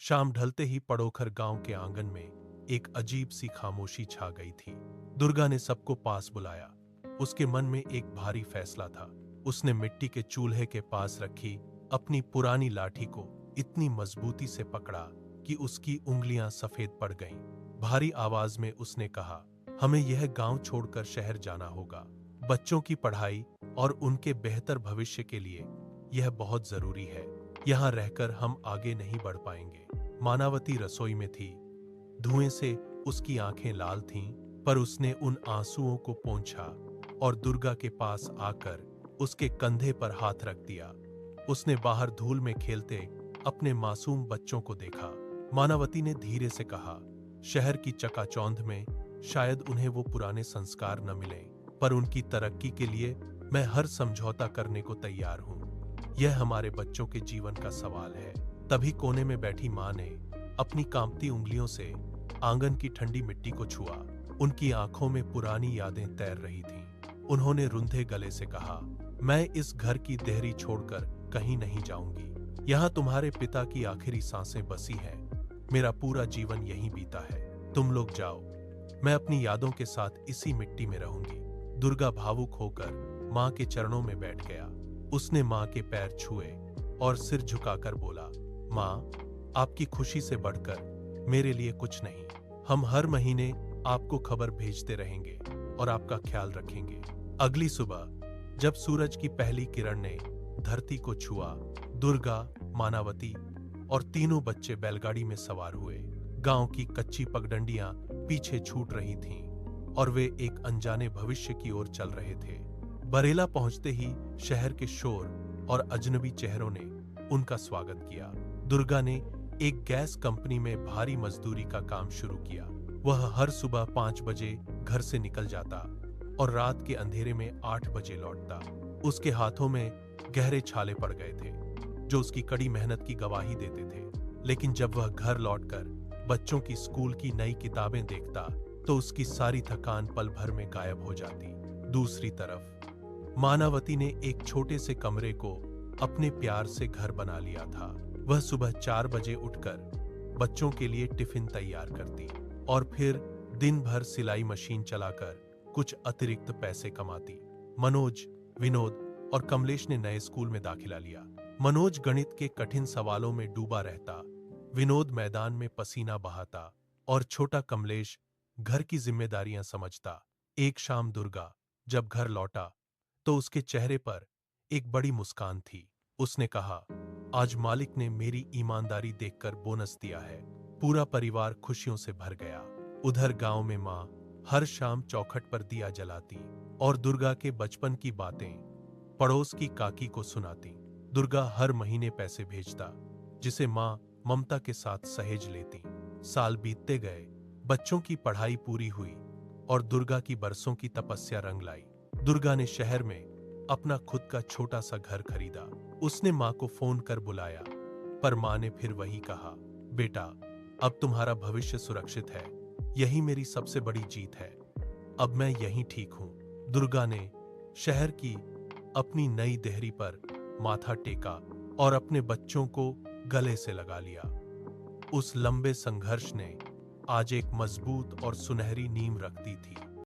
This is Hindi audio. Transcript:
शाम ढलते ही पड़ोखर गांव के आंगन में एक अजीब सी खामोशी छा गई थी। दुर्गा ने सबको पास बुलाया। उसके मन में एक भारी फैसला था। उसने मिट्टी के चूल्हे के पास रखी अपनी पुरानी लाठी को इतनी मजबूती से पकड़ा कि उसकी उंगलियां सफेद पड़ गईं। भारी आवाज में उसने कहा, हमें यह गांव छोड़कर शहर जाना होगा। बच्चों की पढ़ाई और उनके बेहतर भविष्य के लिए यह बहुत जरूरी है। यहाँ रहकर हम आगे नहीं बढ़ पाएंगे। मानावती रसोई में थी। धुएं से उसकी आंखें लाल थीं, पर उसने उन आंसुओं को पोंछा और दुर्गा के पास आकर उसके कंधे पर हाथ रख दिया। उसने बाहर धूल में खेलते अपने मासूम बच्चों को देखा। मानावती ने धीरे से कहा, शहर की चकाचौंध में शायद उन्हें वो पुराने संस्कार न मिलें, पर उनकी तरक्की के लिए मैं हर समझौता करने को तैयार हूं। यह हमारे बच्चों के जीवन का सवाल है। तभी कोने में बैठी मां ने अपनी कांपती उंगलियों से आंगन की ठंडी मिट्टी को छुआ। उनकी आंखों में पुरानी यादें तैर रही थीं। उन्होंने रुंधे गले से कहा, मैं इस घर की देहरी छोड़कर कहीं नहीं जाऊंगी। यहाँ तुम्हारे पिता की आखिरी सांसें बसी हैं। मेरा पूरा जीवन यहीं बीता है। तुम लोग जाओ, मैं अपनी यादों के साथ इसी मिट्टी में रहूंगी। दुर्गा भावुक होकर मां के चरणों में बैठ गया। उसने मां के पैर छुए और सिर झुकाकर बोला, मां, आपकी खुशी से बढ़कर मेरे लिए कुछ नहीं। हम हर महीने आपको खबर भेजते रहेंगे और आपका ख्याल रखेंगे। अगली सुबह जब सूरज की पहली किरण ने धरती को छुआ, दुर्गा, मानावती और तीनों बच्चे बैलगाड़ी में सवार हुए। गांव की कच्ची पगडंडियां पीछे छूट रही थीं और वे एक अनजाने भविष्य की ओर चल रहे थे। बरेला पहुंचते ही शहर के शोर और अजनबी चेहरों ने उनका स्वागत किया। दुर्गा ने एक गैस कंपनी में भारी मजदूरी का काम शुरू किया। वह हर सुबह 5 बजे घर से निकल जाता और रात के अंधेरे में 8 बजे लौटता। उसके हाथों में गहरे छाले पड़ गए थे जो उसकी कड़ी मेहनत की गवाही देते थे। लेकिन जब वह घर लौटकर बच्चों की स्कूल की नई किताबें देखता तो उसकी सारी थकान पल भर में गायब हो जाती। दूसरी तरफ मानावती ने एक छोटे से कमरे को अपने प्यार से घर बना लिया था। वह सुबह 4 बजे उठकर बच्चों के लिए टिफिन तैयार करती और फिर दिन भर सिलाई मशीन चलाकर कुछ अतिरिक्त पैसे कमाती। मनोज, विनोद और कमलेश ने नए स्कूल में दाखिला लिया। मनोज गणित के कठिन सवालों में डूबा रहता, विनोद मैदान में पसीना बहाता और छोटा कमलेश घर की जिम्मेदारियां समझता। एक शाम दुर्गा जब घर लौटा तो उसके चेहरे पर एक बड़ी मुस्कान थी। उसने कहा, आज मालिक ने मेरी ईमानदारी देखकर बोनस दिया है। पूरा परिवार खुशियों से भर गया। उधर गांव में मां हर शाम चौखट पर दिया जलाती और दुर्गा के बचपन की बातें पड़ोस की काकी को सुनाती। दुर्गा हर महीने पैसे भेजता जिसे मां ममता के साथ सहेज लेती। साल बीतते गए, बच्चों की पढ़ाई पूरी हुई और दुर्गा की बरसों की तपस्या रंग लाई। दुर्गा ने शहर में अपना खुद का छोटा सा घर खरीदा। उसने मां को फोन कर बुलाया, पर मां ने फिर वही कहा, बेटा, अब तुम्हारा भविष्य सुरक्षित है। यही मेरी सबसे बड़ी जीत है। अब मैं यहीं ठीक हूं। दुर्गा ने शहर की अपनी नई देहरी पर माथा टेका और अपने बच्चों को गले से लगा लिया। उस लंबे संघर्ष ने आज एक मजबूत और सुनहरी नींव रख दी थी।